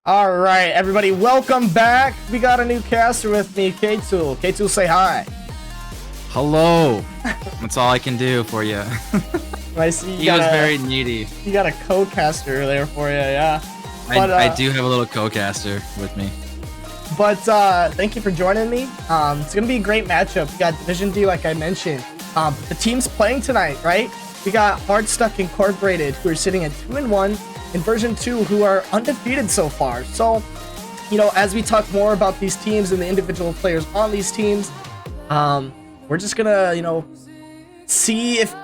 All right, everybody, welcome back. We got a new caster with me, K-Tool. K-Tool, say hi. Hello. That's all I can do for you. I see He was very needy. You got a co-caster there for you, yeah. But, I do have a little co-caster with me. But thank you for joining me. It's going to be a great matchup. We got Division D, like I mentioned. The teams playing tonight, right? We got Hardstuck Incorporated, who are sitting at 2-1. In version 2, who are undefeated so far. So, you know, as we talk more about these teams and the individual players on these teams, we're just gonna, you know, see if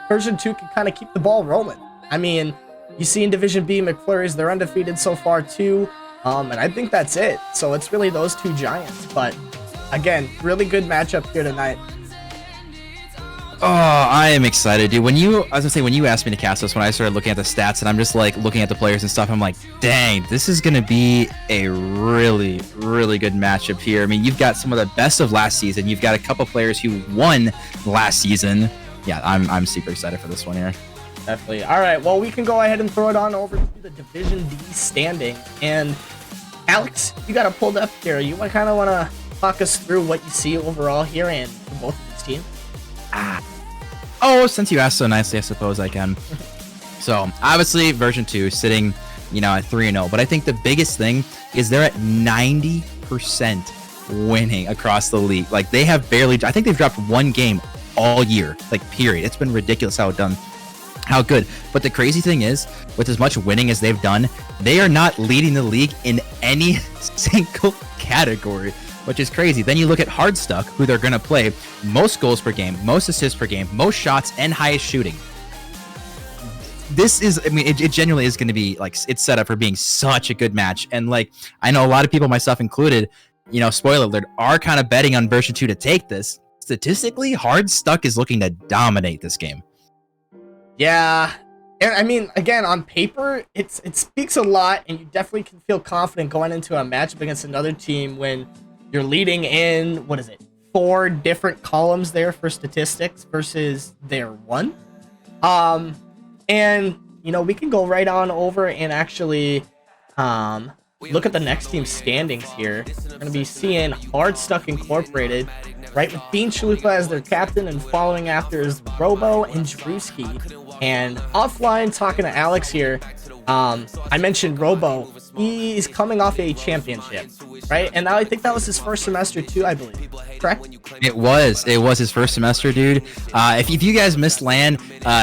version 2 can kind of keep the ball rolling. I mean, you see in Division B, McFlurries, they're undefeated so far too, and I think that's it. So it's really those two giants. But again, really good matchup here tonight. Oh, I am excited, dude. When you asked me to cast this, when I started looking at the stats and I'm just like looking at the players and stuff, I'm like, dang, this is gonna be a really, really good matchup here. I mean, you've got some of the best of last season. You've got a couple players who won last season. Yeah, I'm super excited for this one here. Definitely. All right, well, we can go ahead and throw it on over to the Division D standing. And Alex, you got it pulled up here. You kind of want to talk us through what you see overall here and for both of these teams? Oh, since you asked so nicely, I suppose I can. So, obviously, version 2 sitting, you know, at 3-0. But I think the biggest thing is they're at 90% winning across the league. Like, they have barely, I think they've dropped one game all year, like, period. It's been ridiculous how good. But the crazy thing is, with as much winning as they've done, they are not leading the league in any single category, which is crazy. Then you look at Hardstuck, who they're going to play most goals per game, most assists per game, most shots, and highest shooting. This is, I mean, it genuinely is going to be, like, it's set up for being such a good match. And, like, I know a lot of people, myself included, you know, spoiler alert, are kind of betting on version 2 to take this. Statistically, Hardstuck is looking to dominate this game. Yeah. And I mean, again, on paper, it speaks a lot, and you definitely can feel confident going into a matchup against another team when you're leading in, what is it, 4 different columns there for statistics versus their 1. And, you know, we can go right on over and actually look at the next team's standings here. We're going to be seeing Hardstuck Incorporated, right, with Bean Chalupa as their captain, and following after is Robo and Drewski. And offline, talking to Alex here, I mentioned Robo. He's coming off a championship, right? And I think that was his first semester too, I believe. Correct? It was his first semester, dude. If you guys missed LAN,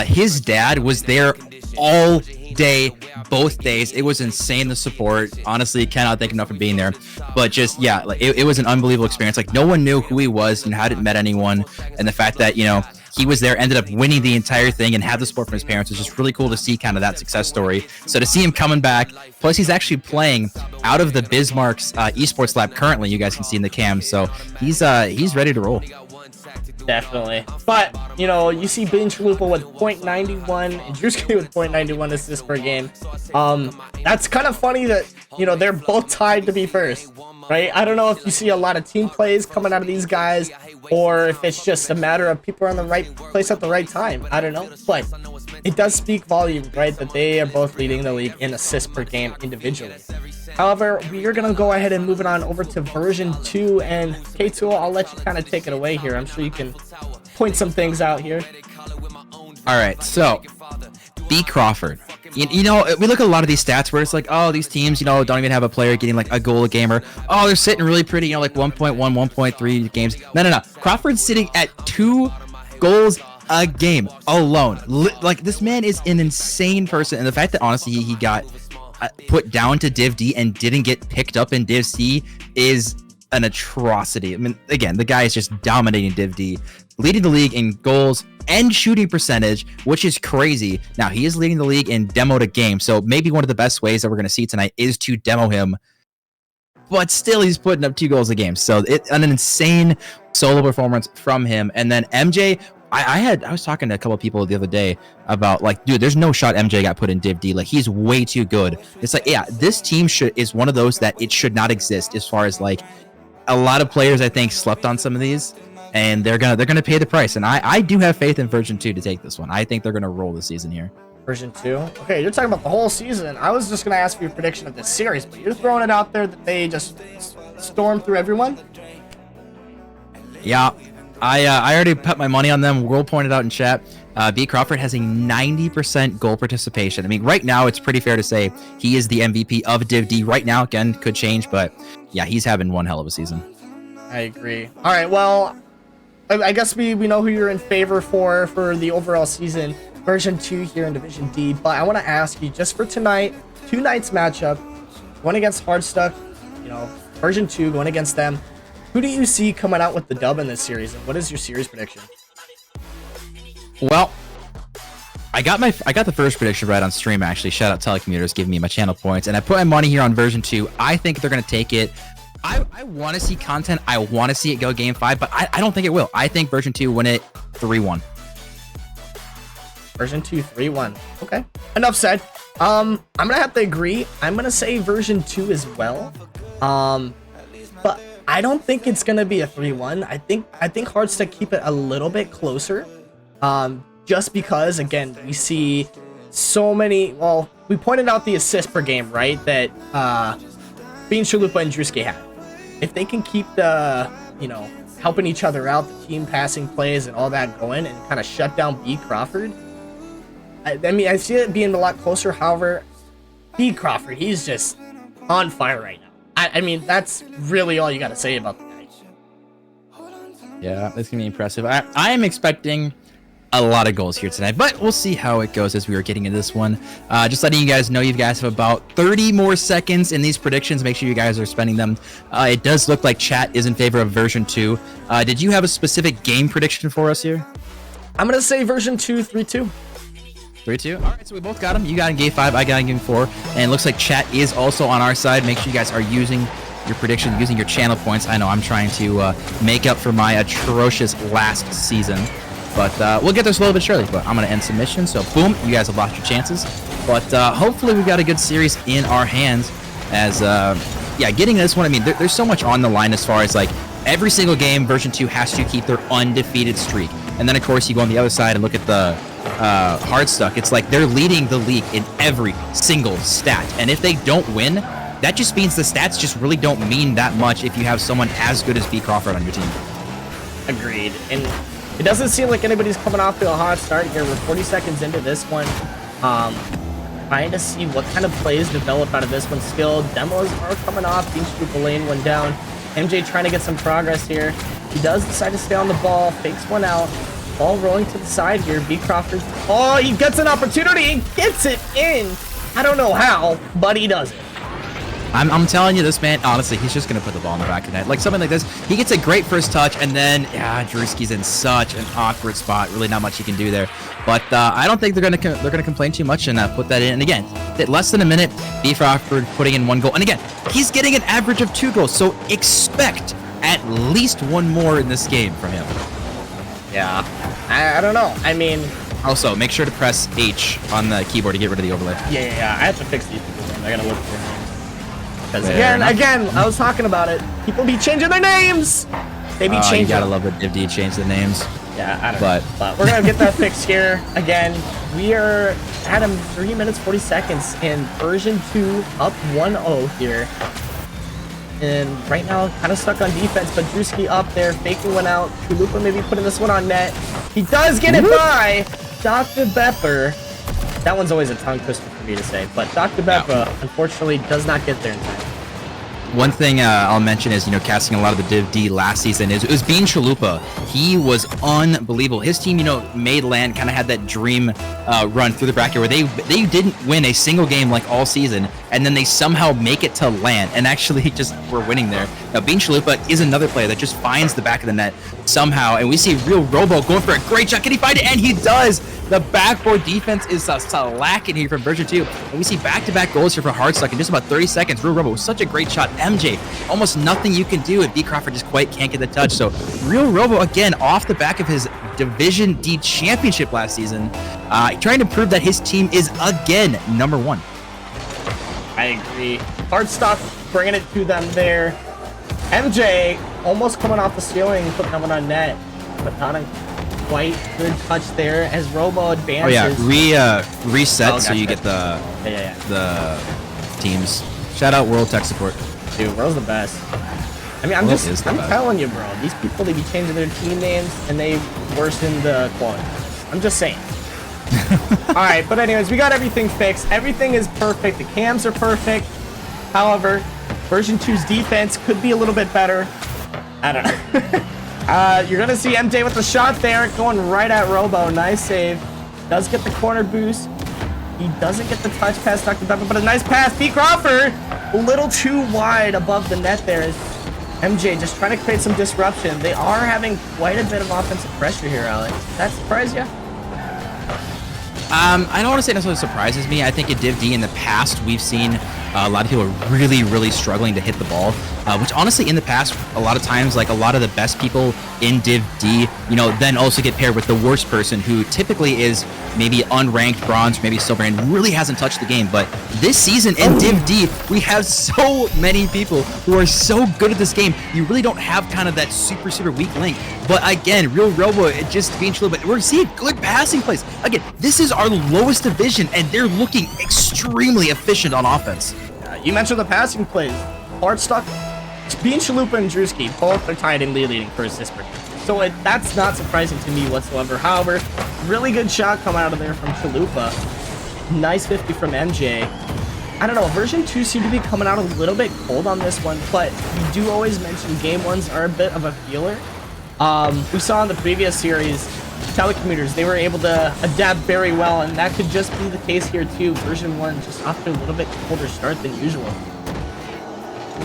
his dad was there all day, both days. It was insane, the support. Honestly, cannot thank enough for being there. But just, yeah, like, it was an unbelievable experience. Like, no one knew who he was and hadn't met anyone. And the fact that, you know, he was there, ended up winning the entire thing and had the support from his parents was just really cool to see kind of that success story. So to see him coming back, plus he's actually playing out of the Bismarck's esports lab currently, you guys can see in the cam. So he's ready to roll. Definitely. But, you know, you see Bean Chalupa with .91 and Drewski with .91 assists per game. That's kind of funny that, you know, they're both tied to be first, right? I don't know if you see a lot of team plays coming out of these guys, or if it's just a matter of people are in the right place at the right time. I don't know. But it does speak volume, right, that they are both leading the league in assists per game individually. However, we are going to go ahead and move it on over to version 2, and K-Tool, I'll let you kind of take it away here. I'm sure you can point some things out here. All right, so B. Crawford. You know, we look at a lot of these stats where it's like, oh, these teams, you know, don't even have a player getting like a goal a game, or, oh, they're sitting really pretty, you know, like 1.1, 1.3 games. No. Crawford's sitting at 2 goals a game alone. Like, this man is an insane person, and the fact that honestly he got put down to Div D and didn't get picked up in Div C is an atrocity. I mean, again, the guy is just dominating Div D, leading the league in goals and shooting percentage, which is crazy. Now, he is leading the league in demo to game, so maybe one of the best ways that we're going to see tonight is to demo him, but still he's putting up 2 goals a game. So it's an insane solo performance from him. And then MJ, I was talking to a couple of people the other day about, like, dude, there's no shot MJ got put in Div D. Like, he's way too good. It's like, yeah, this team is one of those that it should not exist, as far as, like, a lot of players, I think, slept on some of these. and they're gonna pay the price. And I do have faith in version 2 to take this one. I think they're gonna roll this season here. Version 2? Okay, you're talking about the whole season. I was just gonna ask for your prediction of this series, but you're throwing it out there that they just storm through everyone? Yeah, I already put my money on them. Will pointed out in chat, B. Crawford has a 90% goal participation. I mean, right now, it's pretty fair to say he is the MVP of Div D. Right now, again, could change, but yeah, he's having one hell of a season. I agree. All right, well, I guess we know who you're in favor for the overall season. Version 2 here in Division D, but I want to ask you, just for tonight, 2 nights matchup, one against Hardstuck, you know, Version 2 going against them. Who do you see coming out with the dub in this series, and what is your series prediction? Well, I got the first prediction right on stream, actually. Shout out Telecommuters giving me my channel points, and I put my money here on Version 2. I think they're going to take it. I want to see content. I want to see it go Game 5, but I don't think it will. I think Version 2 win it 3-1. Version 2, 3-1. Okay. Enough said. I'm gonna have to agree. I'm gonna say Version 2 as well. But I don't think it's gonna be a 3-1. I think Hardstuck keep it a little bit closer. Just because, again, we see so many. Well, we pointed out the assist per game, right? That Bean Chalupa and Drewski had. If they can keep the, you know, helping each other out, the team passing plays and all that going, and kind of shut down B. Crawford. I mean, I see it being a lot closer. However, B. Crawford, he's just on fire right now. I mean, that's really all you got to say about the guy. Yeah, that's going to be impressive. I am expecting a lot of goals here tonight, but we'll see how it goes as we are getting into this one. Just letting you guys know, you guys have about 30 more seconds in these predictions. Make sure you guys are spending them. It does look like chat is in favor of Version 2. Did you have a specific game prediction for us here? I'm going to say Version 2, 3-2. 3-2. All right, so we both got them. You got in Game 5, I got in Game 4. And it looks like chat is also on our side. Make sure you guys are using your prediction, using your channel points. I know I'm trying to make up for my atrocious last season. But we'll get there slowly but surely. But I'm going to end submission. So, boom, you guys have lost your chances. But hopefully we've got a good series in our hands. As, yeah, getting this one, I mean, there's so much on the line as far as, like, every single game, Version 2 has to keep their undefeated streak. And then, of course, you go on the other side and look at the Hardstuck. It's like they're leading the league in every single stat. And if they don't win, that just means the stats just really don't mean that much if you have someone as good as B. Crawford on your team. Agreed. And it doesn't seem like anybody's coming off to a hot start here. We're 40 seconds into this one. Trying to see what kind of plays develop out of this one. Skill demos are coming off. Bean Chalupa laying one down. MJ trying to get some progress here. He does decide to stay on the ball. Fakes one out. Ball rolling to the side here. B. Crawford. Oh, he gets an opportunity and gets it in. I don't know how, but he does it. I'm telling you, this man, honestly, he's just going to put the ball in the back of the net. Like something like this, he gets a great first touch, and then, yeah, Drewski's in such an awkward spot. Really not much he can do there. But I don't think they're gonna complain too much and put that in. And again, less than a minute, B. Crawford putting in 1 goal. And again, he's getting an average of 2 goals, so expect at least 1 more in this game from him. Yeah, I don't know. I mean... Also, make sure to press H on the keyboard to get rid of the overlay. Yeah. I have to fix these people. I gotta look for names. Because again, I was talking about it. People be changing their names. They be changing. You gotta love that Div D change the names. Yeah, I don't know. But we're gonna get that fixed here. Again, we are at 3 minutes 40 seconds in Version 2, up 1-0 here. And right now, kind of stuck on defense, but Drewski up there, faking one out. Chalupa maybe putting this one on net. He does get it by Dr. Bepper. That one's always a tongue twister for me to say, but Dr. Bepper, unfortunately, does not get there in time. One thing I'll mention is, casting a lot of the Div D last season it was Bean Chalupa. He was unbelievable. His team, made land, kind of had that dream run through the bracket where they didn't win a single game like all season, and then they somehow make it to land and actually just were winning there. Now, Bean Chalupa is another player that just finds the back of the net somehow, and we see Real Robo going for a great shot. Can he find it? And he does! The backboard defense is lacking here from Version 2. And we see back-to-back goals here for Hardstuck in just about 30 seconds. Real Robo was such a great shot. MJ, almost nothing you can do, and B. Crawford just quite can't get the touch. So Real Robo, again, off the back of his Division D championship last season, trying to prove that his team is, again, #1. I agree. Hardstuck bringing it to them there. MJ almost coming off the ceiling, putting that one on net, but not a quite good touch there as Robo advances. Oh yeah, reset Oh, so you gotcha. get the teams. Shout out World Tech Support. Dude, World's the best. I mean, I'm telling you, bro. These people, they be changing their team names and they worsen the quality. I'm just saying. All right, but anyways, we got everything fixed. Everything is perfect. The cams are perfect. However, version 2's defense could be a little bit better. I don't know. You're gonna see MJ with the shot there, going right at Robo. Nice save. Does get the corner boost. He doesn't get the touch past Dr. Pepper, but a nice pass. B. Crawford, a little too wide above the net there. MJ just trying to create some disruption. They are having quite a bit of offensive pressure here, Alex. Does that surprise you? I don't want to say necessarily surprises me. I think at Div D in the past, we've seen a lot of people really, really struggling to hit the ball, which honestly in the past, a lot of times, like a lot of the best people in Div D, you know, then also get paired with the worst person who typically is maybe unranked bronze, maybe silver, and really hasn't touched the game. But this season in Div D, we have so many people who are so good at this game. You really don't have kind of that super, super weak link. But again, Real Robo, it just being chill, but we're seeing good passing plays. Again, this is our lowest division, and they're looking extremely efficient on offense. You mentioned the passing plays. Hardstuck, Bean Chalupa and Drewski both are tied in leading for assist per game. So that's not surprising to me whatsoever. However, really good shot coming out of there from Chalupa. Nice 50 from MJ. I don't know, version 2 seemed to be coming out a little bit cold on this one, but we do always mention game ones are a bit of a feeler. We saw in the previous series, telecommuters, they were able to adapt very well, and that could just be the case here too. Version 1 just off to a little bit colder start than usual.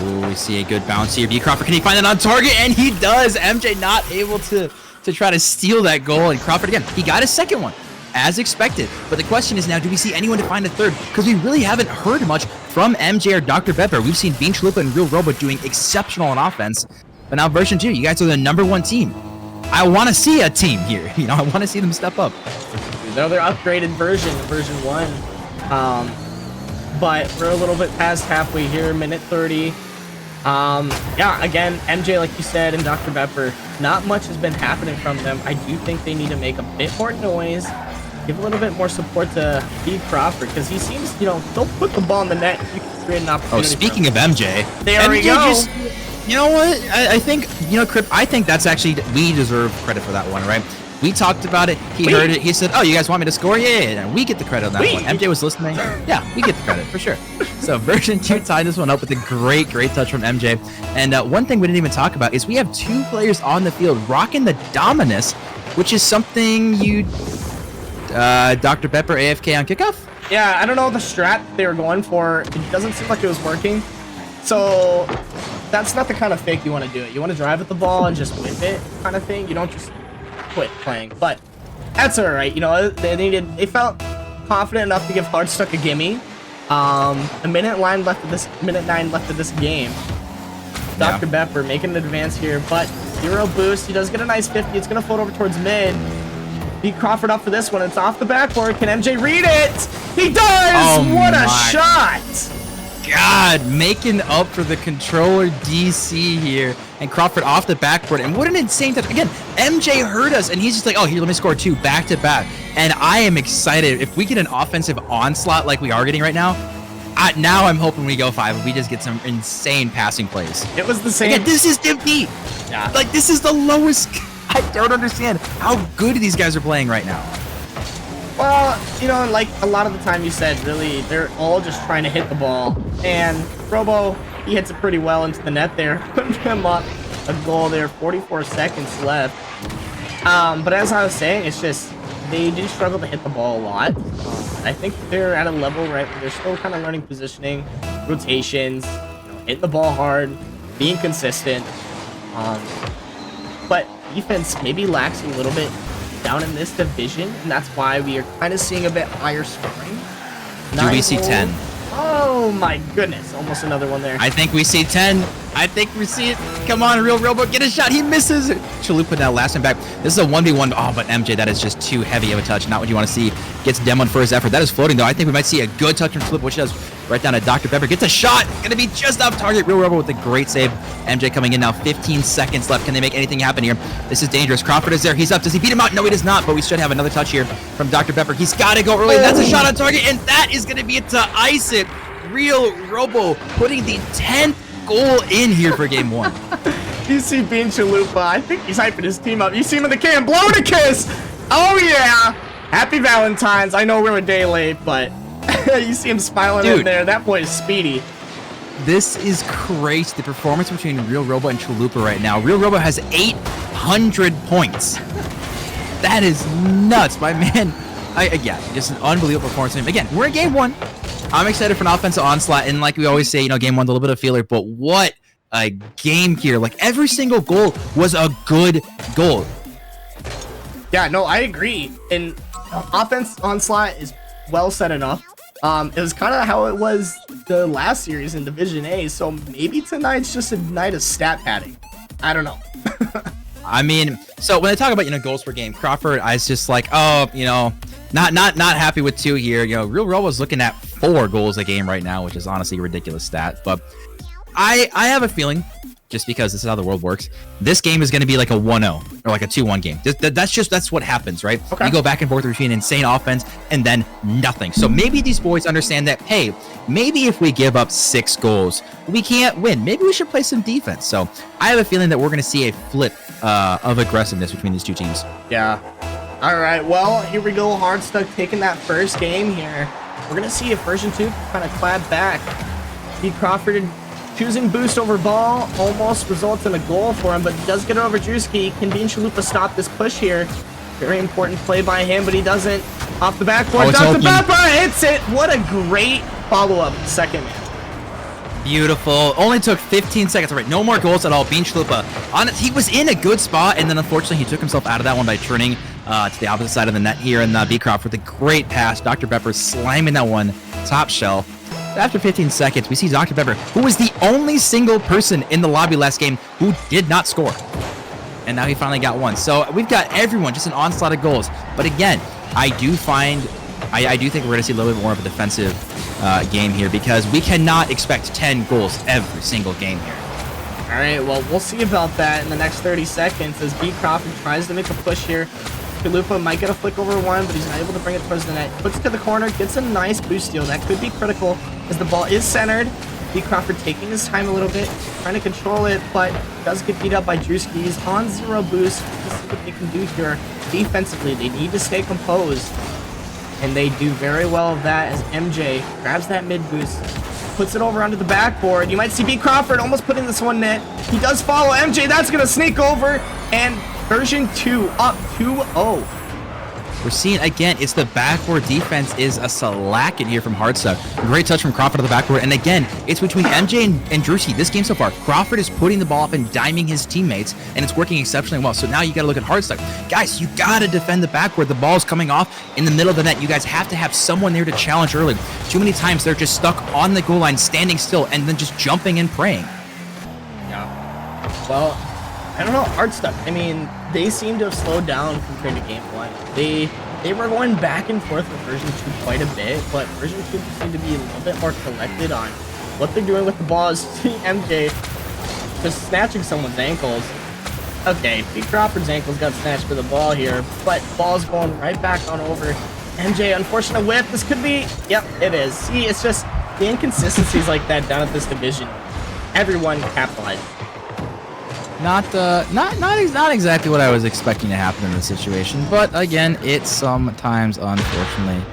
Ooh, we see a good bounce here. B. Crawford, can he find it on target? And he does. MJ not able to try to steal that goal. And Crawford, again, he got a second one, as expected. But the question is now, do we see anyone to find a third? Because we really haven't heard much from MJ or Dr. Pepper. We've seen Bean Chalupa and Real Robo doing exceptional on offense. But now version 2, you guys are the #1 team. I want to see a team here. You know, I want to see them step up. They're their upgraded version, version 1. But we're a little bit past halfway here, minute 30. Yeah, again, MJ, like you said, and Dr. Pepper, not much has been happening from them. I do think they need to make a bit more noise, give a little bit more support to B. Crawford, because he seems, you know, they'll put the ball in the net. You can create an opportunity. Oh, speaking of MJ, there we go. You know what? I think, you know, Crip, I think that's actually, we deserve credit for that one, right? We talked about it. He heard it. He said, oh, you guys want me to score? Yeah. And we get the credit on that one. MJ was listening. Yeah, we get the credit for sure. So version 2 tied this one up with a great touch from MJ. And one thing we didn't even talk about is we have 2 players on the field rocking the Dominus, which is something you, Dr. Pepper AFK on kickoff? Yeah, I don't know the strat they were going for. It doesn't seem like it was working. So that's not the kind of fake you want to do it. You want to drive at the ball and just whip it kind of thing. You don't just quit playing. But that's all right. You know, they felt confident enough to give Hardstuck a gimme. A minute 9 left of this game. Dr. Pepper making an advance here, but 0 boost. He does get a nice 50. It's going to float over towards mid. B. Crawford up for this one. It's off the backboard. Can MJ read it? He does! Oh, what a shot! God, making up for the controller DC here. And Crawford off the backboard. And what an insane touch. Again, MJ heard us, and he's just like, oh, here, let me score 2 back-to-back. And I am excited. If we get an offensive onslaught like we are getting right now, now I'm hoping we go 5 and we just get some insane passing plays. It was the same. Again, this is Div D. Yeah. Like, this is the lowest. I don't understand how good these guys are playing right now. Well, you know, like a lot of the time you said, really, they're all just trying to hit the ball. And Robo, he hits it pretty well into the net there. Putting him up a goal there, 44 seconds left. But as I was saying, it's just, they do struggle to hit the ball a lot. I think they're at a level, right, where they're still kind of learning positioning, rotations, you know, hitting the ball hard, being consistent. But defense maybe lacks a little bit down in this division, and that's why we are kind of seeing a bit higher scoring. Do we see 10? Oh my goodness, almost another one there. I think we see 10. I think we see it. Come on, Real Robo, get a shot. He misses. Chalupa now last one back. This is a 1v1. Oh, but MJ, that is just too heavy of a touch. Not what you want to see. Gets demoed for his effort. That is floating, though. I think we might see a good touch from Chalupa, which does right down to Dr. Pepper. Gets a shot. Going to be just off target. Real Robo with a great save. MJ coming in now. 15 seconds left. Can they make anything happen here? This is dangerous. Crawford is there. He's up. Does he beat him out? No, he does not, but we should have another touch here from Dr. Pepper. He's got to go early. That's a shot on target, and that is going to be it to ice it. Real Robo putting the 10th goal in here for game 1. You see Bean Chalupa. I think he's hyping his team up. You see him in the can. Blowing a kiss. Oh, yeah. Happy Valentine's. I know we're a day late, but you see him smiling in there. That boy is speedy. This is crazy. The performance between Real Robo and Chalupa right now. Real Robo has 800 points. That is nuts, my man. Again, just an unbelievable performance from him. Again, we're in game 1. I'm excited for an offensive onslaught, and like we always say, you know, game 1, a little bit of feeler, but what a game here. Like, every single goal was a good goal. Yeah, no, I agree. And offense onslaught is well set enough. It was kind of how it was the last series in Division A, so maybe tonight's just a night of stat padding. I don't know. I mean, so when they talk about, you know, goals per game, Crawford, I was just like, oh, you know, not happy with 2 here. You know, Real Robo's looking at 4 goals a game right now, which is honestly a ridiculous stat. But I have a feeling, just because this is how the world works, this game is going to be like a 1-0 or like a 2-1 game. That's what happens, right? Okay. You go back and forth between insane offense and then nothing. So maybe these boys understand that, hey, maybe if we give up 6 goals, we can't win. Maybe we should play some defense. So I have a feeling that we're going to see a flip of aggressiveness between these 2 teams. Yeah. All right, well, here we go. Hardstuck taking that first game here. We're going to see if version 2 kind of clap back. B. Crawford choosing boost over ball almost results in a goal for him, but he does get it over Drewski. Can Bean Chalupa stop this push here? Very important play by him, but he doesn't. Off the backboard, Dr. Pepper hits it. What a great follow-up second. Beautiful. Only took 15 seconds. All right, no more goals at all. Bean Chalupa on it. He was in a good spot, and then unfortunately he took himself out of that one by turning to the opposite side of the net here. And B. Crawford with a great pass. Dr. Pepper slamming that one top shelf. After 15 seconds, we see Dr. Pepper, who was the only single person in the lobby last game who did not score. And now he finally got one. So we've got everyone, just an onslaught of goals. But again, I do think we're going to see a little bit more of a defensive game here, because we cannot expect 10 goals every single game here. All right, well, we'll see about that in the next 30 seconds as B. Crawford tries to make a push here. Chalupa might get a flick over one, but he's not able to bring it towards the net. Puts it to the corner, gets a nice boost steal. That could be critical as the ball is centered. B. Crawford taking his time a little bit, trying to control it, but does get beat up by Drewski. He's on 0 boost. Let's see what they can do here defensively. They need to stay composed, and they do very well of that as MJ grabs that mid boost, puts it over onto the backboard. You might see B. Crawford almost putting this one net. He does follow MJ. That's going to sneak over, and version 2 up 2-0. We're seeing, again, it's the backboard defense is a slacking here from Hardstuck. Great touch from Crawford on the backboard. And again, it's between MJ and Drewski this game so far. Crawford is putting the ball up and diming his teammates, and it's working exceptionally well. So now you got to look at Hardstuck. Guys, you got to defend the backboard. The ball's coming off in the middle of the net. You guys have to have someone there to challenge early. Too many times they're just stuck on the goal line, standing still, and then just jumping and praying. Yeah. Well, I don't know, Hardstuck. I mean, they seem to have slowed down compared to game 1. They were going back and forth with version 2 quite a bit, but version 2 seemed to be a little bit more collected on what they're doing with the ball. As MJ just snatching someone's ankles. Okay, B. Crawford's ankles got snatched for the ball here, but ball's going right back on over. MJ, unfortunate whip. This could be, yep, it is. See, it's just the inconsistencies like that down at this division. Everyone capitalized. Not exactly what I was expecting to happen in this situation, but again, it sometimes, unfortunately,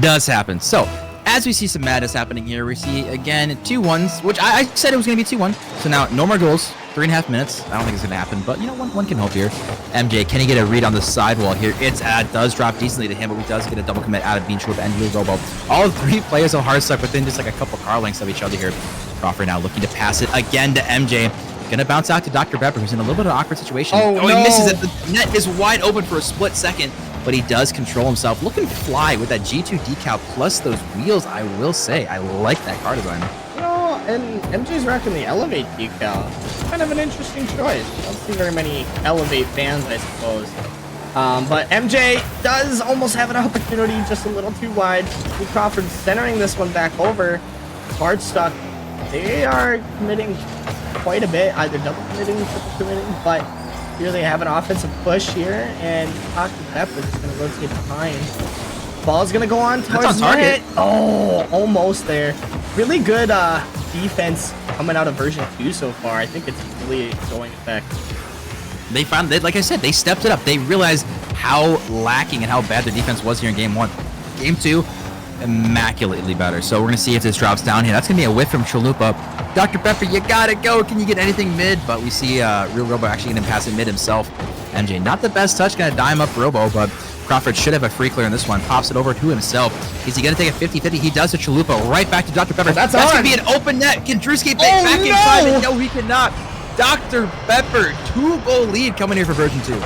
does happen. So, as we see some madness happening here, we see, again, 2-1s, which I said it was going to be 2-1. So now, no more goals, 3.5 minutes. I don't think it's going to happen, but, you know, one can hope here. MJ, can he get a read on the sidewall here? It does drop decently to him, but we does get a double commit out of Bean Chalupa and Real Robo. All 3 players are Hardstuck within just like a couple car lengths of each other here. Crawford now looking to pass it again to MJ. Gonna bounce out to Dr. Pepper, who's in a little bit of an awkward situation. Oh, no. He misses it. The net is wide open for a split second, but he does control himself. Looking fly with that G2 decal plus those wheels, I will say. I like that car design. You know, and MJ's rocking the Elevate decal. Kind of an interesting choice. I don't see very many Elevate fans, I suppose. But MJ does almost have an opportunity, just a little too wide. Crawford centering this one back over. Hardstuck, they are committing quite a bit, either double committing, triple committing, but here they have an offensive push here, and Dr. Pepper is going to rotate behind. Ball's going to go on towards net. Oh, almost there. Really good defense coming out of version 2 so far. I think it's really going effect. They found that, like I said, they stepped it up. They realized how lacking and how bad their defense was here in game 1. Game 2, immaculately better. So we're gonna see if this drops down here. That's gonna be a whiff from Chalupa. Dr. Pepper, you gotta go. Can you get anything mid? But we see Real Robo actually gonna pass it mid himself. MJ, not the best touch, gonna dime up Robo, but Crawford should have a free clear in this one. Pops it over to himself. Is he gonna take a 50-50? He does to Chalupa. Right back to Dr. Pepper. That's gonna be an open net. Can Drewski back inside? And no, he cannot. Dr. Pepper, 2-goal lead coming here for version 2.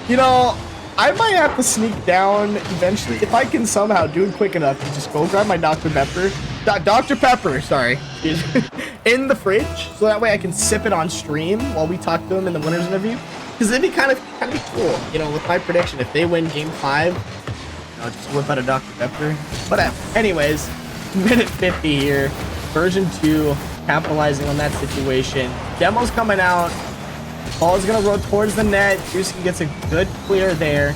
You know, I might have to sneak down eventually if I can somehow do it quick enough to just go grab my Dr. Pepper. Dr. Pepper, sorry. In the fridge, so that way I can sip it on stream while we talk to him in the winner's interview. Because it'd be kind of cool, you know, with my prediction. If they win game 5, I'll just whip out a Dr. Pepper. But anyways, minute 50 here. Version 2. Capitalizing on that situation. Demo's coming out. Ball's gonna roll towards the net. Drewski gets a good clear there.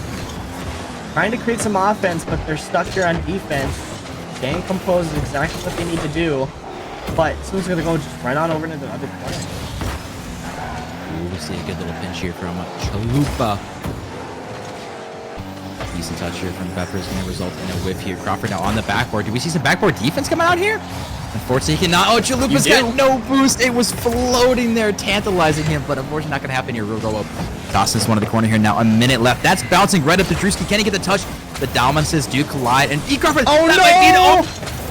Trying to create some offense, but they're stuck here on defense. Staying composed is exactly what they need to do. But someone's gonna go just right on over into the other corner. We see a good little pinch here from Chalupa. Decent touch here from Pepper is going to result in a whiff here. Crawford now on the backboard. Do we see some backboard defense coming out here? Unfortunately, he cannot. Oh, Chalupa's got no boost. It was floating there, tantalizing him, but unfortunately not going to happen here. We'll go up. Toss this one to the corner here now. A minute left. That's bouncing right up to Drewski. Can he get the touch? The dominances do collide. And D. Crawford, oh, that might be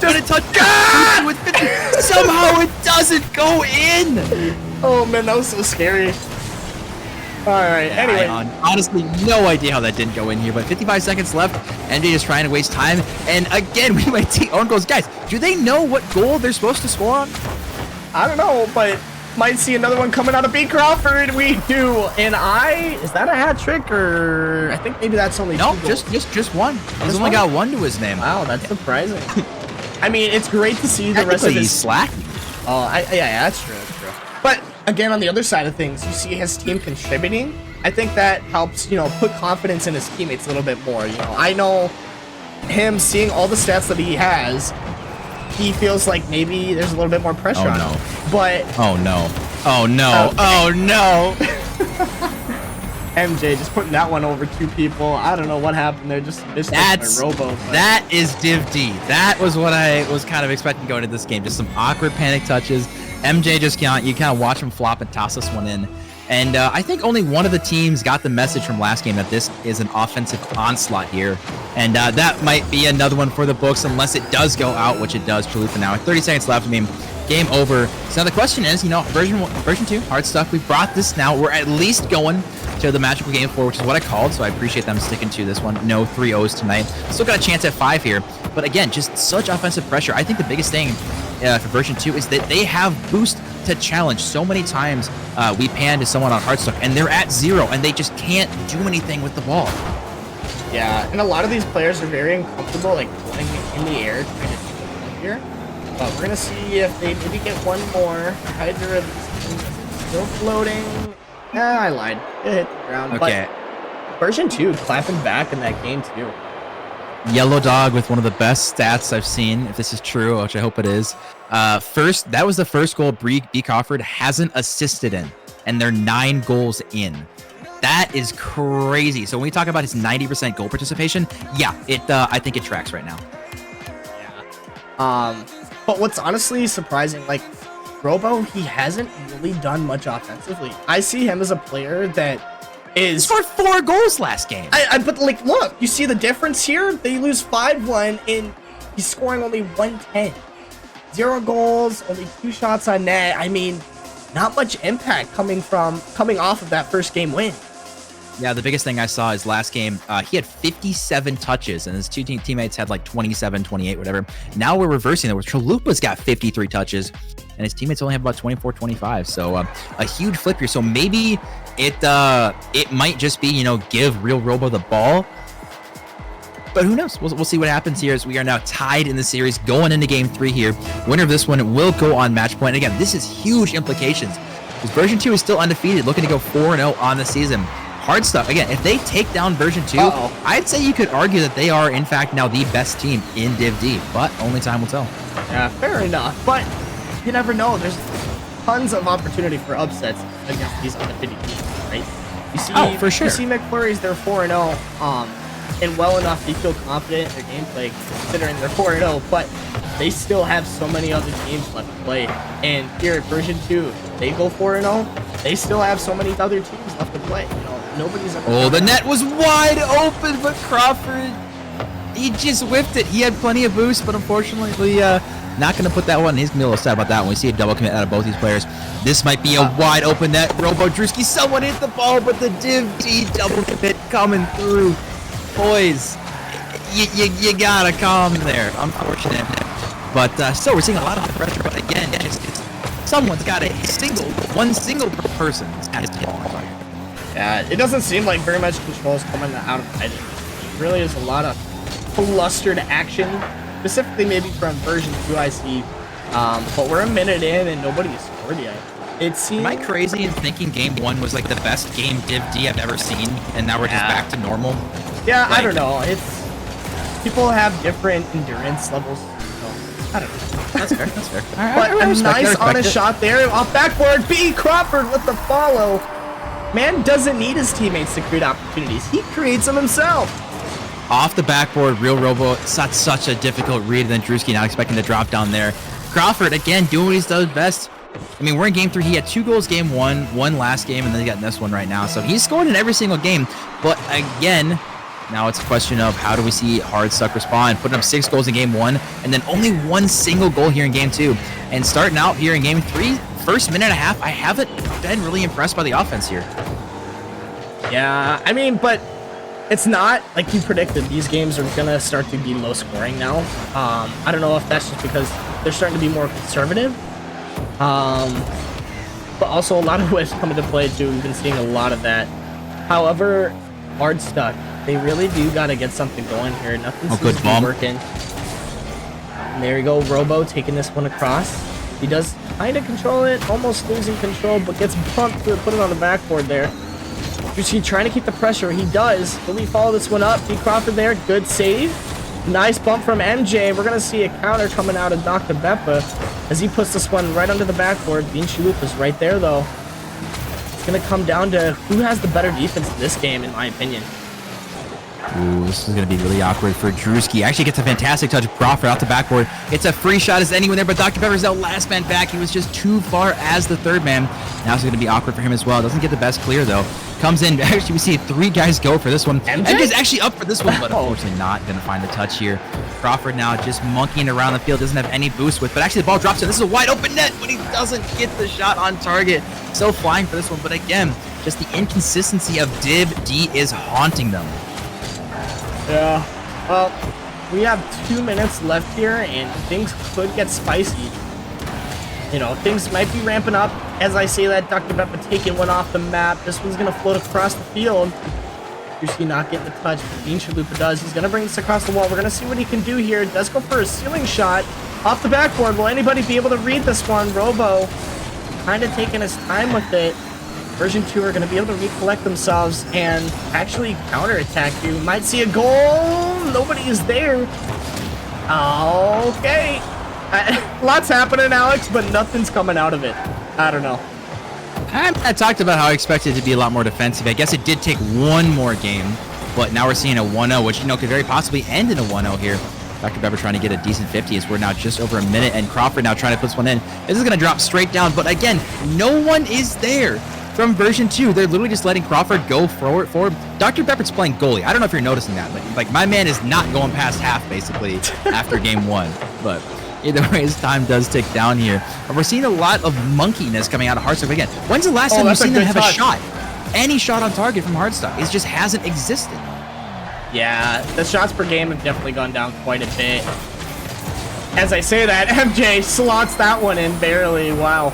an touch. God! With 50. Somehow it doesn't go in. Oh, man, that was so scary. All right, anyway. Honestly, no idea how that didn't go in here, but 55 seconds left. MJ is trying to waste time. And again, we might see own goals. Guys, do they know what goal they're supposed to score on? I don't know, but might see another one coming out of B. Crawford. We do. And is that a hat trick, or I think maybe that's only no, two just one. He's only got one to his name. Wow, that's surprising. I mean, it's great to see the rest of his slack. Oh, yeah, that's true. But again, on the other side of things, you see his team contributing. I think that helps, you know, put confidence in his teammates a little bit more. You know, I know him seeing all the stats that he has, he feels like maybe there's a little bit more pressure on him. But oh no. MJ just putting that one over 2 people. I don't know what happened there. Just missed my Robo. That is Div D. That was what I was kind of expecting going into this game. Just some awkward panic touches. MJ just you kind of watch him flop and toss this one in. And I think only one of the teams got the message from last game that this is an offensive onslaught here. And that might be another one for the books unless it does go out, which it does. Chalupa now. 30 seconds left. I mean, game over. So now the question is, you know, version 2, Hardstuck, we brought this now. We're at least going to the magical game 4, which is what I called. So I appreciate them sticking to this one. No 3-0s tonight. Still got a chance at 5 here. But again, just such offensive pressure. I think the biggest thing for version 2 is that they have boost to challenge. So many times we pan to someone on Hardstuck and they're at 0 and they just can't do anything with the ball. Yeah, and a lot of these players are very uncomfortable, like flying in the air trying to do it here. But we're gonna see if they maybe get one more. Hydra still floating. I lied. It hit the ground. Okay. But version 2 clapping back in that game too. Yellow Dog with one of the best stats I've seen, if this is true, which I hope it is. That was the first goal B. Crawford hasn't assisted in, and they're 9 goals in. That is crazy. So when we talk about his 90% goal participation, yeah, I think it tracks right now. Yeah. But what's honestly surprising, like Robo, he hasn't really done much offensively. I see him as a player that He scored 4 goals last game. But like, look, you see the difference here? They lose 5-1 and he's scoring only 110. 0 goals, only 2 shots on net. I mean, not much impact coming off of that first game win. Yeah, the biggest thing I saw is last game, he had 57 touches, and his 2 teammates had like 27, 28, whatever. Now we're reversing it, where Chalupa's got 53 touches. and his teammates only have about 24, 25. So a huge flip here. So maybe it might just be, you know, give Real Robo the ball. But who knows? We'll see what happens here as we are now tied in the series going into game 3 here. Winner of this one will go on match point. And again, this is huge implications because version 2 is still undefeated, looking to go 4-0 on the season. Hardstuck, again, if they take down version 2, I'd say you could argue that they are, in fact, now the best team in Div D, but only time will tell. Yeah, fair enough. But you never know. There's tons of opportunity for upsets against these undefeated teams, right? You see, for sure. You see McFlurries, they're 4-0. And well enough, they feel confident in their gameplay considering they're 4-0, but they still have so many other games left to play. And here at version 2, they go 4-0, they still have so many other teams left to play. You know, nobody's ever. Oh, the net was wide open, but Crawford, he just whiffed it. He had plenty of boost, but unfortunately, not going to put that one. He's going to be a little sad about that when we see a double commit out of both these players. This might be a wide open net. Robo Drewski, someone hit the ball, but the Div D double commit coming through. Boys, you gotta calm there. Unfortunate, but still we're seeing a lot of pressure. But again, someone's got one single person has to hit on target. Yeah, it doesn't seem like very much control is coming out of it. It really is a lot of clustered action, specifically maybe from version 2 I see. But we're a minute in and nobody has scored yet. It seems. Am I crazy in thinking game 1 was like the best game Div D I've ever seen, and now we're just back to normal? Yeah, like, I don't know. It's people have different endurance levels. So I don't know. That's fair. That's fair. But a nice honest shot there off backboard. B. Crawford with the follow. Man doesn't need his teammates to create opportunities. He creates them himself. Off the backboard, Real Robo. That's such a difficult read. And then Drewski now expecting to drop down there. Crawford again doing what he does best. I mean, we're in game 3. He had 2 goals game 1, 1 last game, and then he got this one right now. So he's scored in every single game. But again, now it's a question of how do we see Hardstuck respond, putting up 6 goals in game 1, and then only 1 single goal here in game 2. And starting out here in game 3, first minute and a half, I haven't been really impressed by the offense here. Yeah, I mean, but it's not like you predicted. These games are going to start to be low scoring now. I don't know if that's just because they're starting to be more conservative. But also a lot of what's coming to play too. We've been seeing a lot of that. However, Hardstuck, they really do got to get something going here. Nothing seems to be working. And there you go, Robo taking this one across. He does kind of control it, almost losing control, but gets bumped to put it on the backboard there. You see, trying to keep the pressure. He does. Will he follow this one up? B. Crawford there, good save. Nice bump from MJ. We're going to see a counter coming out of Dr. Beppa as he puts this one right under the backboard. Bean Chalup is right there, though. It's going to come down to who has the better defense in this game, in my opinion. Ooh, this is going to be really awkward for Drewski. Actually gets a fantastic touch. Crawford out the backboard. It's a free shot as anyone there, but Dr. Pepper's the last man back. He was just too far as the third man. Now it's going to be awkward for him as well. Doesn't get the best clear, though. Comes in. Actually, we see 3 guys go for this one. MJ's actually up for this one, but unfortunately not going to find the touch here. Crawford now just monkeying around the field. Doesn't have any boost with, but actually the ball drops in. This is a wide open net, but he doesn't get the shot on target. So flying for this one, but again, just the inconsistency of Div D is haunting them. Yeah, well, we have 2 minutes left here, and things could get spicy. You know, things might be ramping up. As I say that, Dr. Beppa taking one off the map. This one's going to float across the field. Drewski not getting the touch, but Bean Chalupa does. He's going to bring this across the wall. We're going to see what he can do here. Does go for a ceiling shot off the backboard. Will anybody be able to read this one? Robo kind of taking his time with it. Version 2 are going to be able to recollect themselves and actually counterattack you. Might see a goal. Nobody is there. Okay. Lots happening, Alex, but nothing's coming out of it. I don't know. I talked about how I expected it to be a lot more defensive. I guess it did take 1 more game, but now we're seeing a 1-0, which, you know, could very possibly end in a 1-0 here. Dr. Beppa trying to get a decent 50 as we're now just over a minute, and Crawford now trying to put this one in. This is going to drop straight down, but again, no one is there. From version 2, they're literally just letting Crawford go forward. Dr. Pepper's playing goalie. I don't know if you're noticing that, but like my man is not going past half basically after game 1. But either way, his time does tick down here. And we're seeing a lot of monkeyness coming out of Hardstuck. Again, when's the last time you've seen them have a shot? Any shot on target from Hardstuck? It just hasn't existed. Yeah, the shots per game have definitely gone down quite a bit. As I say that, MJ slots that one in barely. Wow.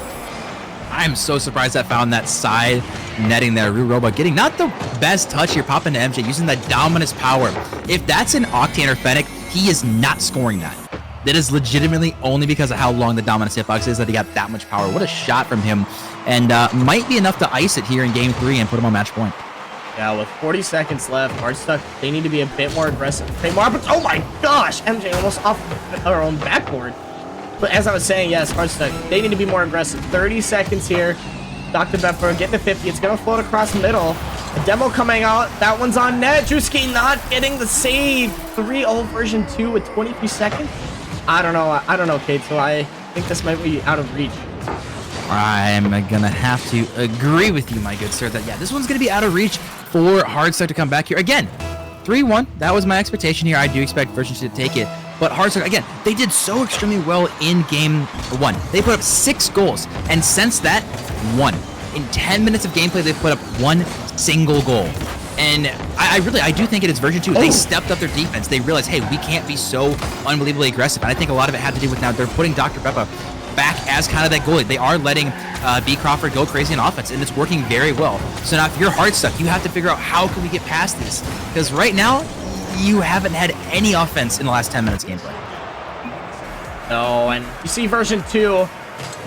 I'm so surprised that found that side netting there. Robo getting not the best touch here, popping to MJ, using the Dominus power. If that's an Octane or Fennec, he is not scoring that. That is legitimately only because of how long the Dominus hitbox is that he got that much power. What a shot from him. And might be enough to ice it here in game 3 and put him on match point. Yeah, with 40 seconds left, Hardstuck, they need to be a bit more aggressive. Oh my gosh, MJ almost off our own backboard. But as I was saying, yes, Hardstuck, they need to be more aggressive. 30 seconds here. Dr. Bepper getting to 50. It's going to float across the middle. A demo coming out. That one's on net. Drewski not getting the save. 3-0 version 2 with 23 seconds. I don't know, Kato. I think this might be out of reach. I'm gonna have to agree with you, my good sir, that yeah, this one's gonna be out of reach for Hardstuck to come back here. Again, 3-1, that was my expectation here. I do expect version 2 to take it. But Hardstuck, again, they did so extremely well in game 1. They put up 6 goals, and since that, 1. In 10 minutes of gameplay, they put up 1 single goal. And I do think it is version 2. They stepped up their defense. They realized, hey, we can't be so unbelievably aggressive. And I think a lot of it had to do with now they're putting Dr. Beppa back as kind of that goalie. They are letting B. Crawford go crazy on offense, and it's working very well. So now if you're Hardstuck, you have to figure out how can we get past this. Because right now, you haven't had any offense in the last 10 minutes gameplay. No, and you see version 2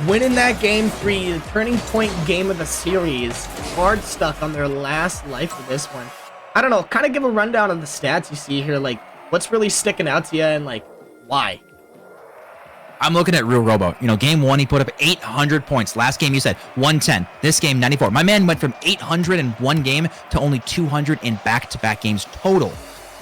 winning that game 3, the turning point game of the series. Hardstuck on their last life of this one. I don't know, kind of give a rundown of the stats you see here, like what's really sticking out to you and like why. I'm looking at Real Robo. You know, game 1, he put up 800 points. Last game, you said 110. This game, 94. My man went from 800 in one game to only 200 in back-to-back games total.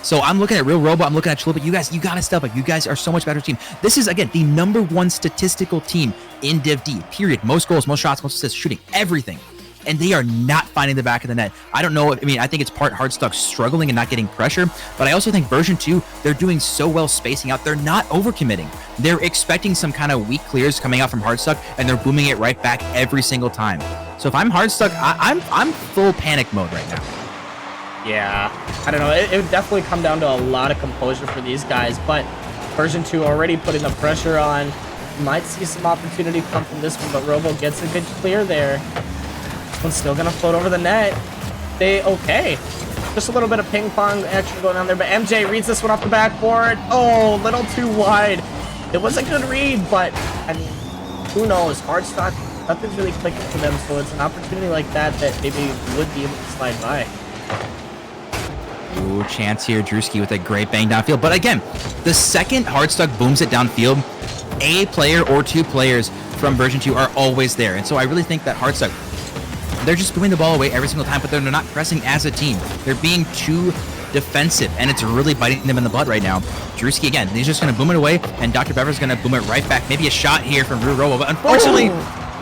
So I'm looking at Real Robo. I'm looking at Chalupa. You guys, you got to step up. You guys are so much better team. This is, again, the #1 statistical team in Div D, period. Most goals, most shots, most assists, shooting, everything. And they are not finding the back of the net. I don't know. I mean, I think it's part Hardstuck struggling and not getting pressure, but I also think version 2, they're doing so well spacing out. They're not overcommitting. They're expecting some kind of weak clears coming out from Hardstuck, and they're booming it right back every single time. So if I'm Hardstuck, I'm full panic mode right now. Yeah, I don't know. It would definitely come down to a lot of composure for these guys, but version 2 already putting the pressure on. You might see some opportunity come from this one, but Robo gets a good clear there. One's still gonna float over the net. Okay. Just a little bit of ping pong action going on there, but MJ reads this one off the backboard. Oh, a little too wide. It was a good read, but I mean, who knows? Hardstuck, nothing's really clicking for them, so it's an opportunity like that that maybe would be able to slide by. Ooh, chance here. Drewski with a great bang downfield. But again, the second Hardstuck booms it downfield, a player or 2 players from version 2 are always there. And so I really think that Hardstuck, they're just booming the ball away every single time, but they're not pressing as a team. They're being too defensive, and it's really biting them in the butt right now. Drewski, again, he's just going to boom it away, and Dr. Bever's going to boom it right back. Maybe a shot here from Rue Robo, but unfortunately,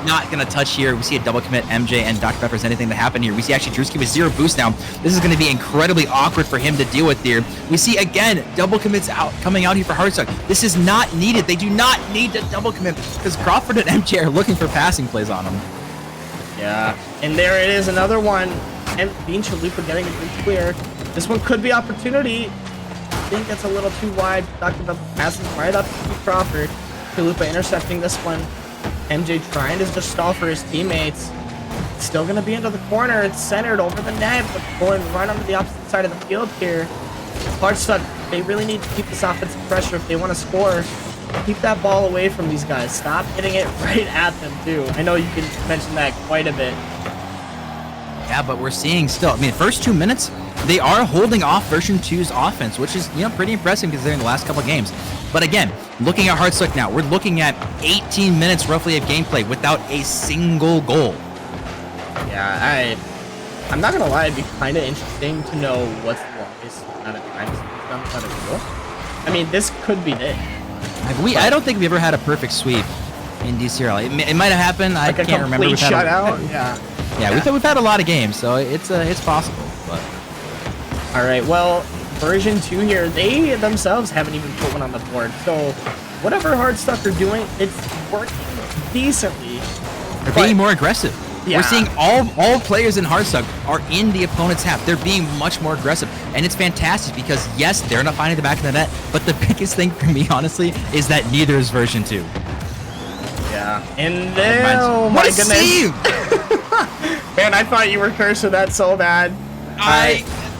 not going to touch here. We see a double commit. MJ and Dr. Pepper's anything to happen here. We see actually Drewski with 0 boost now. This is going to be incredibly awkward for him to deal with here. We see, again, double commits coming out here for Hardstuck. This is not needed. They do not need to double commit because Crawford and MJ are looking for passing plays on him. Yeah, and there it is, another one. And Bean Chalupa getting a good clear. This one could be opportunity. I think that's a little too wide. Dr. Bell passes right up to Crawford. Chalupa intercepting this one. MJ trying to just stall for his teammates. It's still going to be into the corner. It's centered over the net, but going right onto the opposite side of the field here. Hardstuck, they really need to keep this offensive pressure if they want to score. Keep that ball away from these guys. Stop hitting it right at them, too. I know you can mention that quite a bit. Yeah, but we're seeing still, I mean, first 2 minutes, they are holding off version 2's offense, which is, you know, pretty impressive considering the last couple of games. But again, looking at Hardstuck now, we're looking at 18 minutes roughly of gameplay without a single goal. Yeah, I'm not going to lie, it'd be kind of interesting to know what's the longest amount of time he's done without a goal. I mean, this could be it. I don't think we've ever had a perfect sweep in DCRL. It might have happened. Like I can't remember. Complete shutout. Yeah. We've had a lot of games, so it's possible. But all right, well, version 2 here, they themselves haven't even put one on the board. So whatever Hardstuck are doing, it's working decently. They're being more aggressive. Yeah. We're seeing all players in Hardstuck are in the opponent's half. They're being much more aggressive, and it's fantastic because yes, they're not finding the back of the net, but the biggest thing for me, honestly, is that neither is version 2. Yeah. And then, oh my goodness. Save! Man, I thought you were cursing that so bad.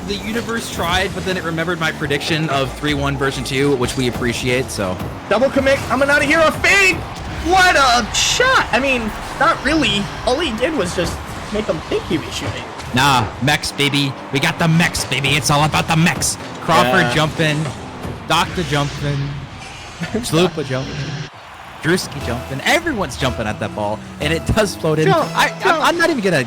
The universe tried, but then it remembered my prediction of 3-1 version 2, which we appreciate, so. Double commit coming out of here, a fake! What a shot! I mean, not really. All he did was just make him think he was shooting. Nah, mechs, baby. We got the mechs, baby. It's all about the mechs. Crawford jumping, Doctor jumping, Sloopa jumping, Drewski jumping. Everyone's jumping at that ball, and it does float in. I'm not even gonna,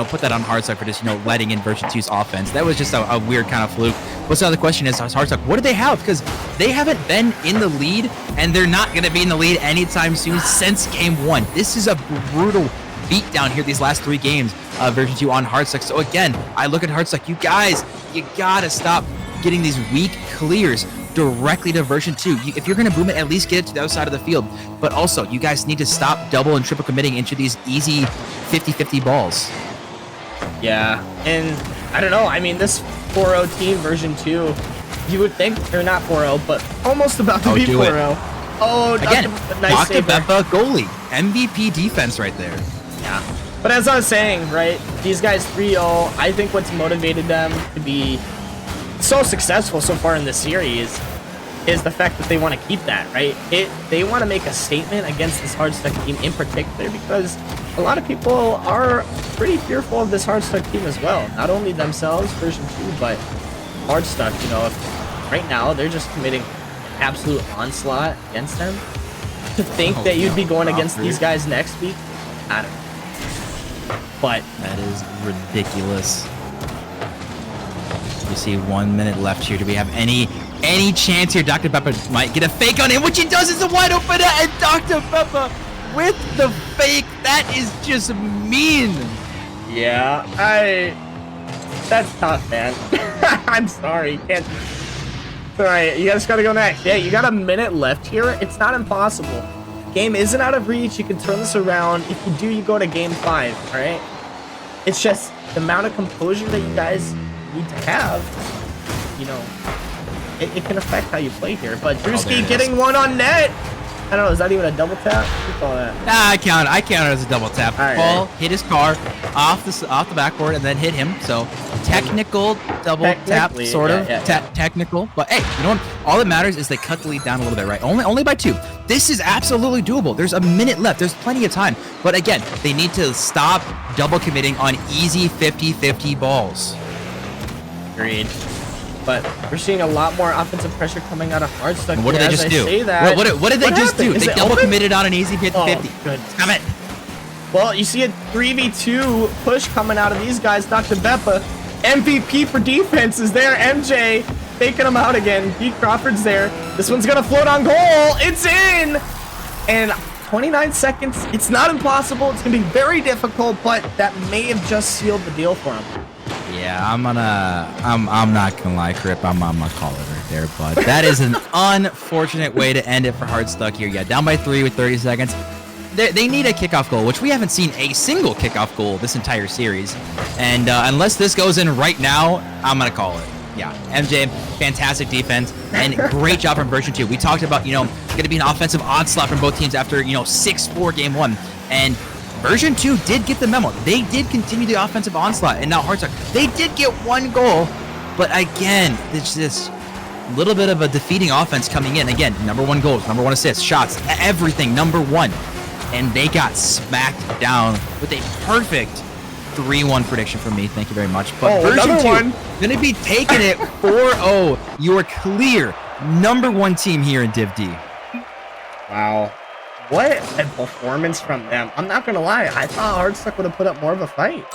put that on Hardstuck for just, letting in version 2's offense. That was just a weird kind of fluke. But so the question is, Hardstuck, what do they have? Because they haven't been in the lead, and they're not going to be in the lead anytime soon since game 1. This is a brutal beatdown here these last 3 games of version 2 on Hardstuck. So again, I look at Hardstuck, you guys, you gotta stop getting these weak clears directly to version 2. If you're going to boom it, at least get it to the other side of the field. But also, you guys need to stop double and triple committing into these easy 50-50 balls. Yeah, and I don't know. I mean, this 4-0 team version 2, you would think they're not 4-0, but almost about to be 4-0. Oh, again, nice Dr. Beppa goalie, MVP defense right there. Yeah, but as I was saying, right, these guys 3-0, I think what's motivated them to be so successful so far in this series is the fact that they want to keep that, right? They want to make a statement against this Hardstuck team in particular because a lot of people are pretty fearful of this Hardstuck team as well. Not only themselves, version 2, but Hardstuck, if right now they're just committing absolute onslaught against them. To think that you'd be going against these guys next week, I don't know. But that is ridiculous. You see 1 minute left here. Do we have any chance here? Dr. Beppa might get a fake on him, which he does. It's a wide open net, and Dr. Beppa with the fake. That is just mean. Yeah, that's tough, man. I'm sorry. Can't. All right, you guys gotta go next. Yeah, you got a minute left here. It's not impossible. Game isn't out of reach. You can turn this around. If you do, you go to game 5. All right. It's just the amount of composure that you guys need to have. It can affect how you play here. But Drewski getting one on net. I don't know, is that even a double tap? What do you call that? Nah, I count it as a double tap. Ball hit his car off the backboard and then hit him. So technical double tap, sort of technical. But hey, you know what? All that matters is they cut the lead down a little bit, right? Only by 2. This is absolutely doable. There's a minute left. There's plenty of time. But again, they need to stop double committing on easy 50-50 balls. Agreed. But we're seeing a lot more offensive pressure coming out of Hardstuck. What did they just do? What did they just do? They double committed on an easy 50-50. Oh, good. Come in. Well, you see a 3v2 push coming out of these guys. Dr. Beppa, MVP for defense is there. MJ taking him out again. D. Crawford's there. This one's going to float on goal. It's in. And 29 seconds. It's not impossible. It's going to be very difficult, but that may have just sealed the deal for him. Yeah, I'm not gonna lie, Crip. I'm gonna call it right there, but that is an unfortunate way to end it for Hardstuck here. Yeah, down by 3 with 30 seconds. They need a kickoff goal, which we haven't seen a single kickoff goal this entire series. And unless this goes in right now, I'm gonna call it. Yeah, MJ, fantastic defense and great job from version 2. We talked about, gonna be an offensive onslaught from both teams after 6-4 game 1, and version 2 did get the memo. They did continue the offensive onslaught, and now Hardstuck, they did get 1 goal, but again, it's this little bit of a defeating offense coming in. Again, number 1 goals, number 1 assists, shots, everything, number 1. And they got smacked down with a perfect 3-1 prediction from me. Thank you very much. But version 2, gonna be taking it 4-0. Your clear number 1 team here in Div D. Wow. What a performance from them. I'm not going to lie. I thought Hardstuck would have put up more of a fight.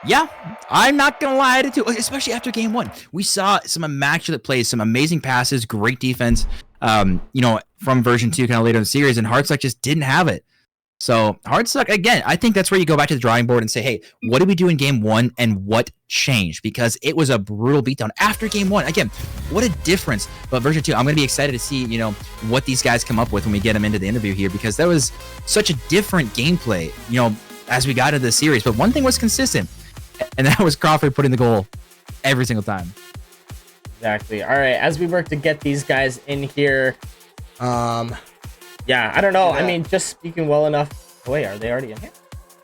Yeah, I'm not going to lie, I did too. Especially after game 1. We saw some immaculate plays, some amazing passes, great defense, from version 2 kind of later in the series, and Hardstuck just didn't have it. So Hardstuck, again, I think that's where you go back to the drawing board and say, hey, what did we do in game 1 and what changed? Because it was a brutal beatdown after game 1. Again, what a difference. But version 2, I'm going to be excited to see, what these guys come up with when we get them into the interview here, because that was such a different gameplay, as we got into the series. But one thing was consistent, and that was Crawford putting the goal every single time. Exactly. All right, as we work to get these guys in here, yeah, I don't know. I mean, just speaking well enough. Oh, wait, are they already in here?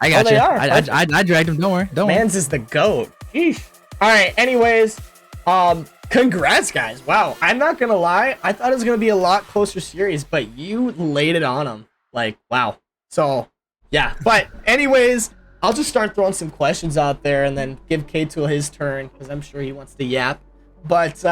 I got you. They are. I dragged him. Don't worry. Mans is the GOAT. Sheesh. All right. Anyways, congrats, guys. Wow. I'm not gonna lie. I thought it was gonna be a lot closer series, but you laid it on them. Like, wow. So, yeah. But anyways, I'll just start throwing some questions out there and then give K-Tool his turn because I'm sure he wants to yap. But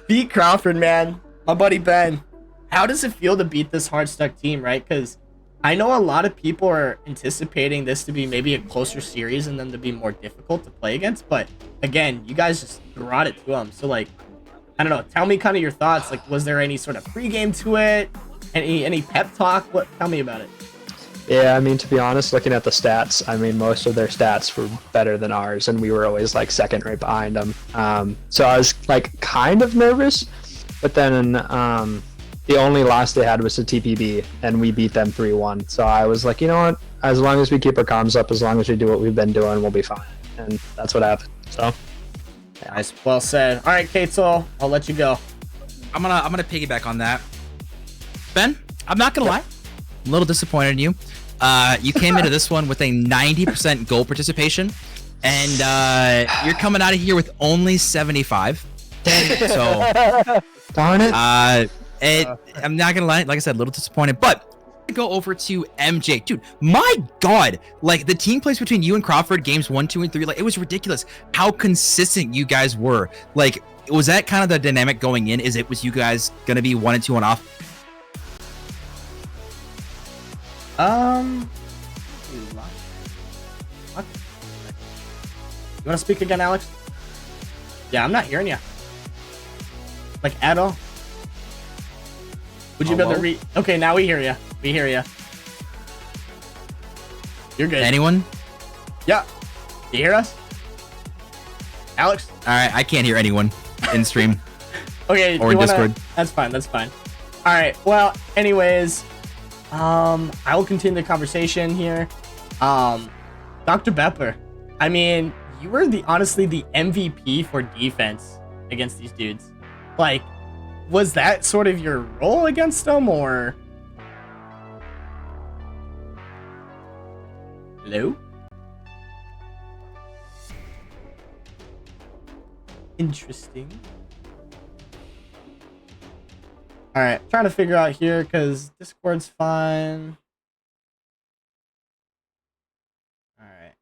beat Crawford, man. My buddy Ben. How does it feel to beat this Hardstuck team, right? Because I know a lot of people are anticipating this to be maybe a closer series and then to be more difficult to play against. But again, you guys just brought it to them. So, like, I don't know. Tell me kind of your thoughts. Like, was there any sort of pregame to it? Any pep talk? Tell me about it. Yeah, I mean, to be honest, looking at the stats, I mean, most of their stats were better than ours, and we were always like second right behind them. So I was like kind of nervous, but then the only loss they had was to TPB, and we beat them 3-1. So I was like, you know what? As long as we keep our comms up, as long as we do what we've been doing, we'll be fine. And that's what happened. So, yeah. Nice, well said. All right, K-Tool, I'll let you go. I'm gonna piggyback on that. Ben, I'm not gonna lie, I'm a little disappointed in you. You came into this one with a 90% goal participation, and you're coming out of here with only 75. So, darn it. I'm not gonna lie, like I said, a little disappointed, but go over to MJ. Dude, my God, like the team plays between you and Crawford games 1, 2, and 3, like it was ridiculous how consistent you guys were. Like, was that kind of the dynamic going in? Was you guys gonna be 1 and 2 on off? What? You want to speak again, Alex? Yeah, I'm not hearing you. Like, at all. Would you be able to read? Okay, now we hear you. We hear you. You're good. Anyone? Yeah. You hear us? Alex? All right, I can't hear anyone in stream. Okay. Or in Discord. That's fine. That's fine. All right. Well, anyways, I will continue the conversation here. Dr. Bepper, I mean, you were honestly the MVP for defense against these dudes. Like, was that sort of your role against them, or? Hello? Interesting. All right, trying to figure out here because Discord's fine. All right.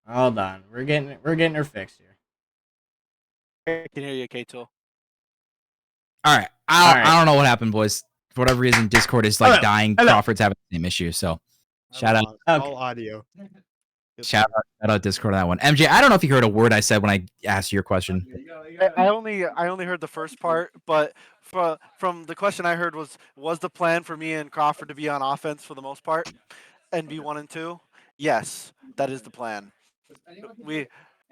Hold on, we're getting her fixed here. I can hear you, K-Tool. All right. I don't know what happened, boys. For whatever reason, Discord is like dying. Hello. Crawford's having the same issue. So shout out. All audio. Shout out Discord on that one. MJ, I don't know if you heard a word I said when I asked you your question. I only heard the first part, but from the question I heard was the plan for me and Crawford to be on offense for the most part and be 1 and 2? Yes, that is the plan.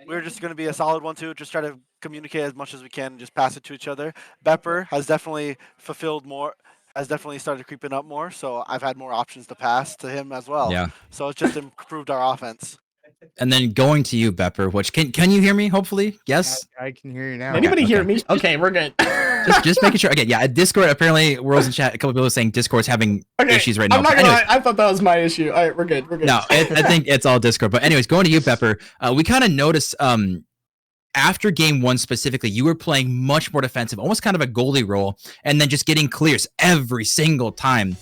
We're just going to be a solid 1-2, just try to communicate as much as we can and just pass it to each other. Bepper has definitely fulfilled more, has definitely started creeping up more, so I've had more options to pass to him as well. Yeah. So it's just improved our offense. And then going to you, Bepper, which can you hear me? Hopefully, yes. I can hear you now. Anybody hear okay. me? Okay, we're good. just making sure. Again, yeah. Discord. Apparently, Worlds in chat. A couple people are saying Discord's having issues right now. I'm not But gonna anyways, lie, I thought that was my issue. All right, we're good. We're good. no, I think it's all Discord. But anyways, going to you, Bepper. We kind of noticed after game 1 specifically, you were playing much more defensive, almost kind of a goalie role, and then just getting clears every single time.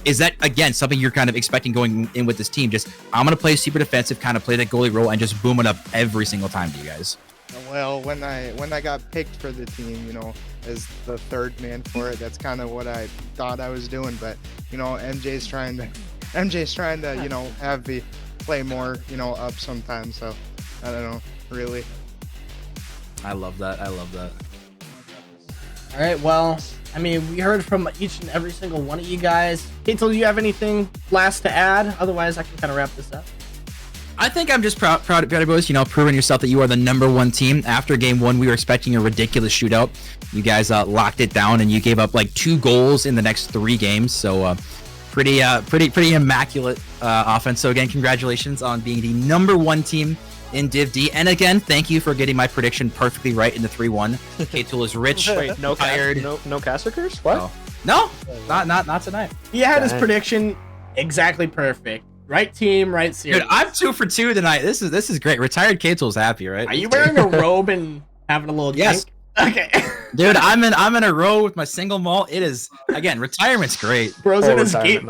Is that, again, something you're kind of expecting going in with this team? Just, I'm going to play super defensive, kind of play that goalie role, and just boom it up every single time to you guys? Well, when I got picked for the team, as the third man for it, that's kind of what I thought I was doing. But MJ's trying to have me play more up sometimes. So I don't know, really. I love that. I love that. All right, well, I mean, we heard from each and every single one of you guys. Katel, do you have anything last to add? Otherwise, I can kind of wrap this up. I think I'm just proud of you boys, proving yourself that you are the #1 team. After game 1, we were expecting a ridiculous shootout. You guys locked it down, and you gave up like 2 goals in the next 3 games. So pretty immaculate offense. So again, congratulations on being the #1 team in Div D. And again, thank you for getting my prediction perfectly right in the 3-1. K-Tool is rich. Wait, no tired. no Cassacres? What? Oh. No, not tonight. He had his Dang. prediction exactly perfect. Right team, right series. Dude, I'm 2 for 2 tonight. This is great. Retired K-Tool's happy, right? Are you wearing a robe and having a little Yes. drink? Okay. Dude, I'm in a row with my single malt. It is, again, retirement's great. Bro's in his retirement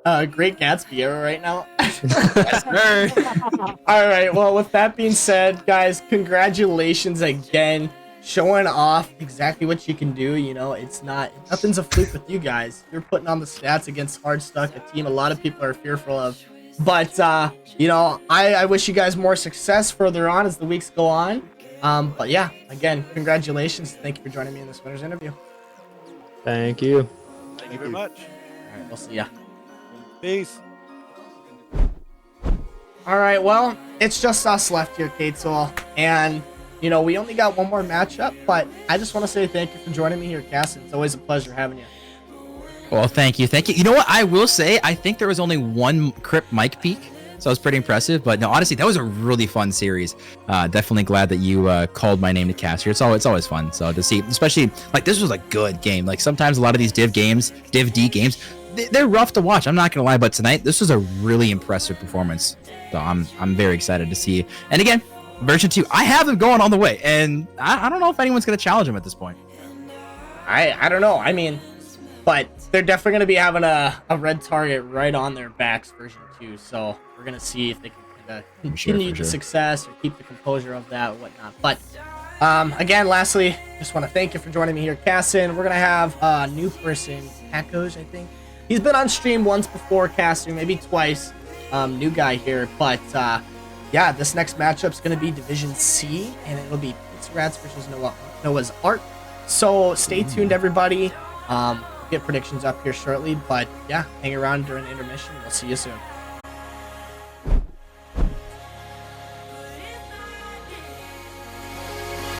mode. Great Gatsby era right now. Yes, sir. All right. Well, with that being said, guys, congratulations again. Showing off exactly what you can do. Nothing's a fluke with you guys. You're putting on the stats against Hardstuck, a team a lot of people are fearful of. But, I wish you guys more success further on as the weeks go on. But yeah, again, congratulations. Thank you for joining me in this winner's interview. Thank you. Thank you very much. All right. We'll see ya. Peace. All right, well, it's just us left here, Katel, and we only got one more matchup, but I just want to say thank you for joining me here, Cass. It's always a pleasure having you. Well, thank you. You know what? I will say, I think there was only 1 Crypt mic peak, so it was pretty impressive. But no, honestly, that was a really fun series. Definitely glad that you called my name to cast here. It's always fun. So to see, especially like this was a good game. Like sometimes a lot of these Div D games, they're rough to watch. I'm not gonna lie, but tonight this was a really impressive performance. So I'm very excited to see. And again, version 2, I have them going on the way, and I don't know if anyone's gonna challenge them at this point. I don't know. I mean, but they're definitely going to be having a red target right on their backs version 2. So we're going to see if they can continue the success or keep the composure of that or whatnot. But again, lastly, just want to thank you for joining me here, Cassin. We're going to have a new person, Echoes, I think. He's been on stream once before, casting, maybe twice. New guy here. But yeah, this next matchup is going to be Division C, and it'll be Pizza Rats versus Noah's Art. So stay tuned, everybody. Get predictions up here shortly, but yeah, hang around during intermission. We'll see you soon.